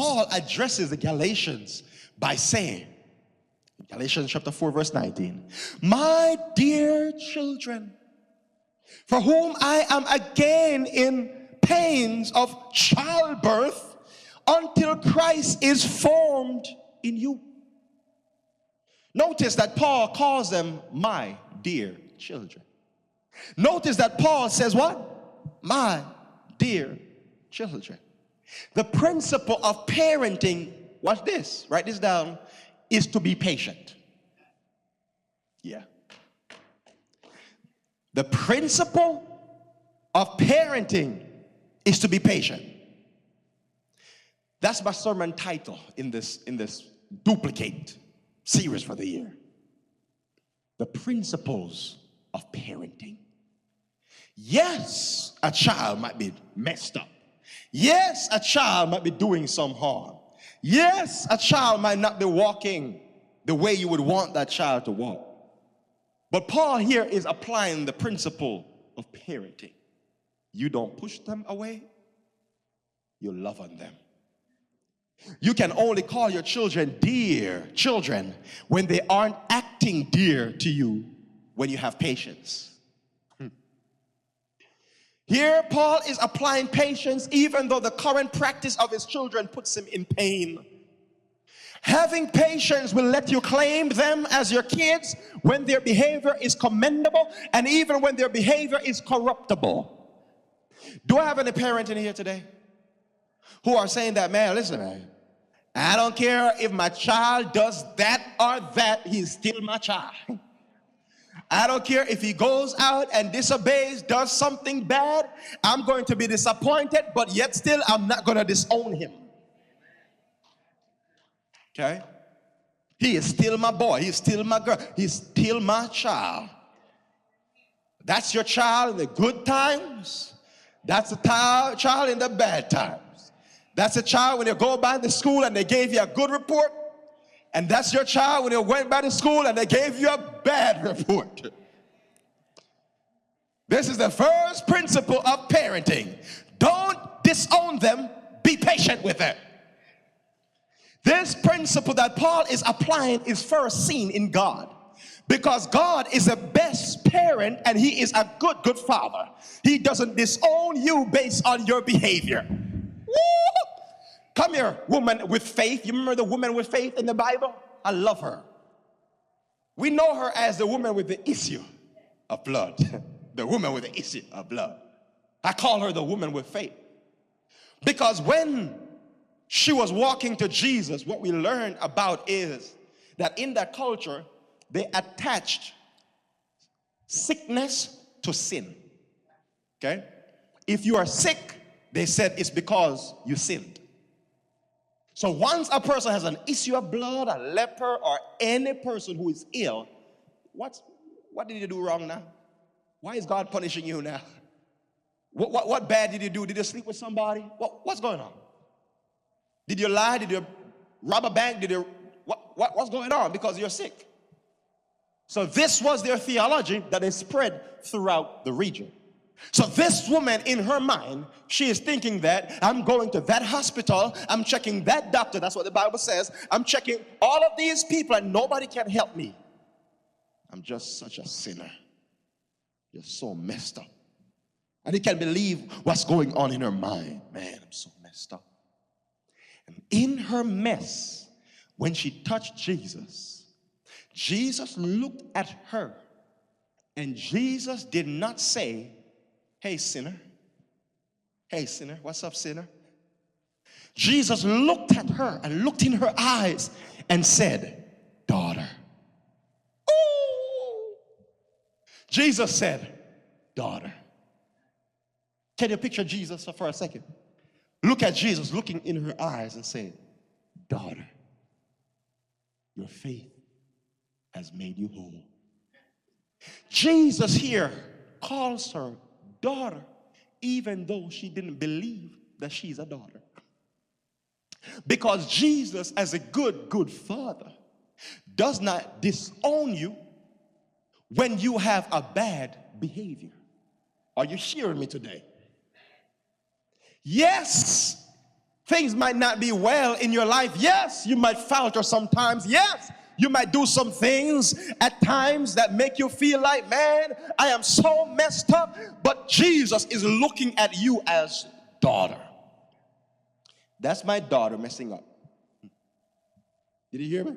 Paul addresses the Galatians by saying, Galatians chapter 4 verse 19, my dear children, for whom I am again in pains of childbirth until Christ is formed in you. Notice that Paul calls them my dear children. Notice that Paul says what? My dear children. The principle of parenting, watch this, write this down, is to be patient. Yeah. The principle of parenting is to be patient. That's my sermon title in this duplicate series for the year. The principles of parenting. Yes, a child might be messed up. Yes, a child might be doing some harm. Yes, a child might not be walking the way you would want that child to walk. But Paul here is applying the principle of parenting. You don't push them away. You love on them. You can only call your children dear children when they aren't acting dear to you when you have patience. Here, Paul is applying patience even though the current practice of his children puts him in pain. Having patience will let you claim them as your kids when their behavior is commendable and even when their behavior is corruptible. Do I have any parent in here today who are saying that, man, listen, man, I don't care if my child does that or that, he's still my child. I don't care if he goes out and disobeys, does something bad, I'm going to be disappointed, but yet still I'm not going to disown him. Okay? He is still my boy, he's still my girl, he's still my child. That's your child in the good times. That's a child in the bad times. That's a child when you go by the school and they gave you a good report. And that's your child when you went by the school and they gave you a bad report. This is the first principle of parenting. Don't disown them, be patient with them. This principle that Paul is applying is first seen in God. Because God is the best parent and he is a good father. He doesn't disown you based on your behavior. Woo! Come here, woman with faith. You remember the woman with faith in the Bible? I love her. We know her as the woman with the issue of blood. The woman with the issue of blood. I call her the woman with faith. Because when she was walking to Jesus, what we learned about is that in that culture, they attached sickness to sin. Okay? If you are sick, they said it's because you sinned. So once a person has an issue of blood, a leper, or any person who is ill, what did you do wrong now? Why is God punishing you now? What bad did you do? Did you sleep with somebody? What's going on? Did you lie? Did you rob a bank? What's going on? Because you're sick. So this was their theology that is spread throughout the region. So this woman, in her mind, she is thinking that I'm going to that hospital, I'm checking that doctor, that's what the Bible says, I'm checking all of these people and nobody can help me. I'm just such a sinner. You're so messed up. And you can't believe what's going on in her mind. Man, I'm so messed up. And in her mess, when she touched Jesus, Jesus looked at her and Jesus did not say, hey, sinner. Hey, sinner. What's up, sinner? Jesus looked at her and looked in her eyes and said, daughter. Ooh. Jesus said, daughter. Can you picture Jesus for a second? Look at Jesus looking in her eyes and say, daughter, your faith has made you whole. Jesus here calls her daughter, even though she didn't believe that she's a daughter. Because Jesus, as a good father, does not disown you when you have a bad behavior. Are you hearing me today? Yes, Things might not be well in your life. Yes, you might falter sometimes. Yes, you might do some things at times that make you feel like, man, I am so messed up. But Jesus is looking at you as daughter. That's my daughter messing up. Did you hear me?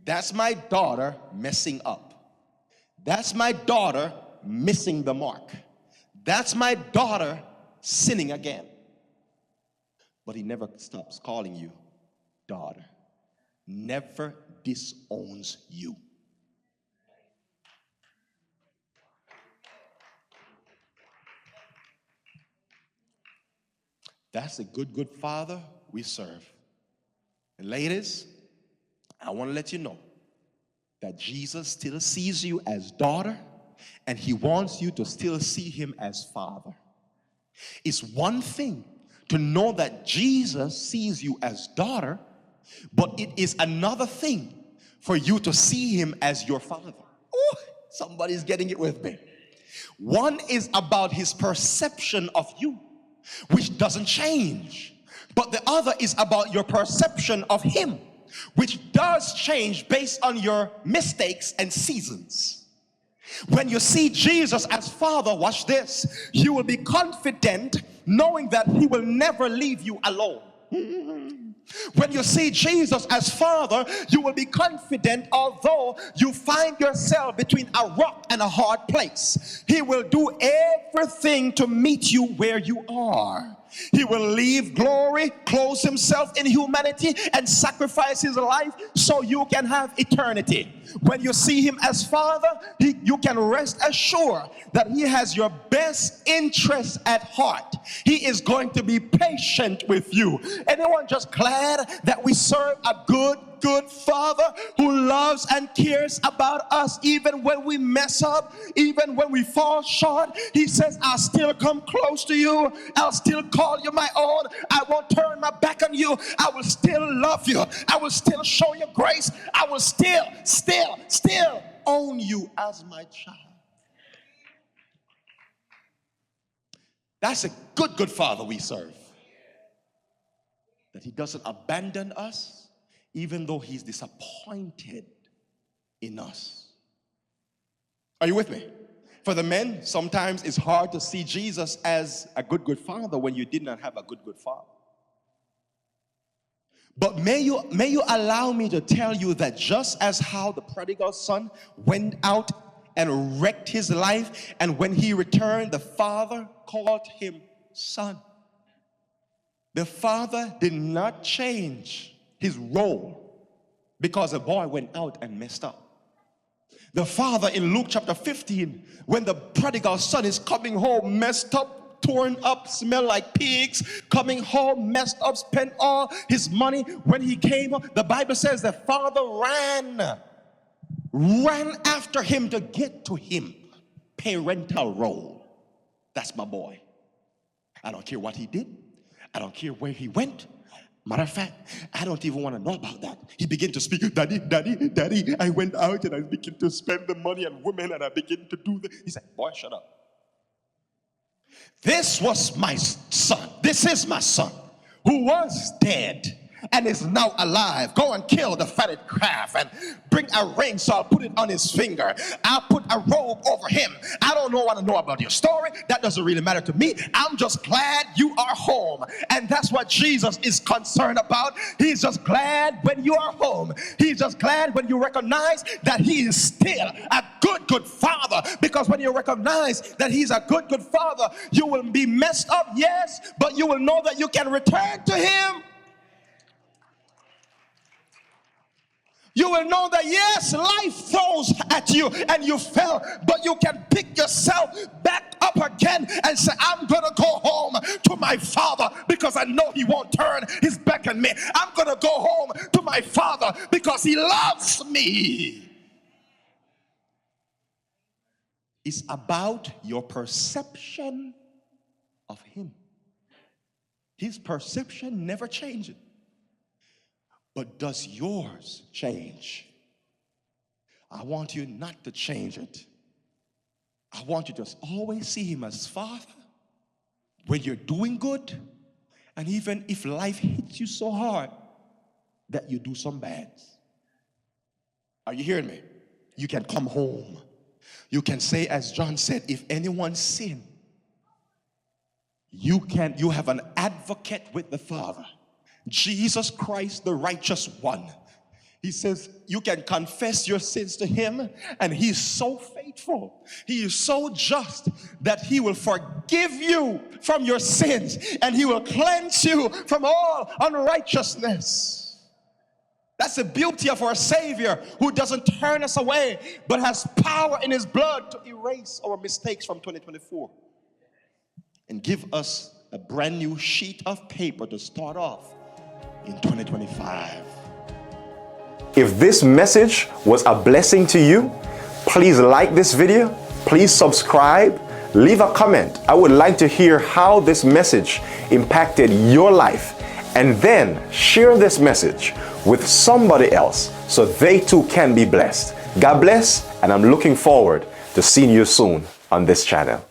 That's my daughter messing up. That's my daughter missing the mark. That's my daughter sinning again. But he never stops calling you daughter. Never disowns you. That's a good father we serve. And ladies, I want to let you know that Jesus still sees you as daughter, and he wants you to still see him as father. It's one thing to know that Jesus sees you as daughter, but it is another thing for you to see him as your father. Ooh, somebody's getting it with me. One is about his perception of you, which doesn't change. But the other is about your perception of him, which does change based on your mistakes and seasons. When you see Jesus as Father, watch this, you will be confident knowing that he will never leave you alone. When you see Jesus as Father, you will be confident although you find yourself between a rock and a hard place. He will do everything to meet you where you are. He will leave glory, clothe himself in humanity, and sacrifice his life so you can have eternity. When you see him as Father, you can rest assured that he has your best interest at heart. He is going to be patient with you. Anyone just glad that we serve a good Father who loves and cares about us even when we mess up, even when we fall short? He says, I'll still come close to you. I'll still call you my own. I won't turn my back on you. I will still love you. I will still show you grace. I will still own you as my child. That's a good Father we serve. That he doesn't abandon us even though he's disappointed in us. Are you with me? For the men, sometimes it's hard to see Jesus as a good father when you did not have a good father. But may you allow me to tell you that just as how the prodigal son went out and wrecked his life, and when he returned, the father called him son. The father did not change his role because the boy went out and messed up. The father in Luke chapter 15, when the prodigal son is coming home messed up, torn up, smell like pigs, coming home messed up, spent all his money. When he came home, the Bible says the father ran after him to get to him. Parental role. That's my boy. I don't care what he did. I don't care where he went. Matter of fact, I don't even want to know about that. He began to speak, daddy, I went out and I began to spend the money on women and I began to do this. He said, boy, shut up. This was my son. This is my son who was dead and is now alive. Go and kill the fatted calf and bring a ring so I'll put it on his finger. I'll put a robe over him. I don't want to know about your story. That doesn't really matter to me. I'm just glad you are home. And that's what Jesus is concerned about. He's just glad when you are home. He's just glad when you recognize that he is still a good father. Because when you recognize that he's a good father, you will be messed up, yes, but you will know that you can return to him. You will know that yes, life throws at you and you fell, but you can pick yourself back up again and say, I'm going to go home to my father because I know he won't turn his back on me. I'm going to go home to my father because he loves me. It's about your perception of him. His perception never changes. But does yours change? I want you not to change it. I want you to always see him as Father when you're doing good And even if life hits you so hard that you do some bads, are you hearing me? You can come home. You can say, as John said, if anyone sin, you have an advocate with the Father, Jesus Christ, the righteous one. He says you can confess your sins to him, and he's so faithful. He is so just that he will forgive you from your sins, and he will cleanse you from all unrighteousness. That's the beauty of our Savior, who doesn't turn us away, but has power in his blood to erase our mistakes from 2024 and give us a brand new sheet of paper to start off in 2025. If this message was a blessing to you, please like this video, please subscribe, leave a comment. I would like to hear how this message impacted your life, and then share this message with somebody else so they too can be blessed. God bless, and I'm looking forward to seeing you soon on this channel.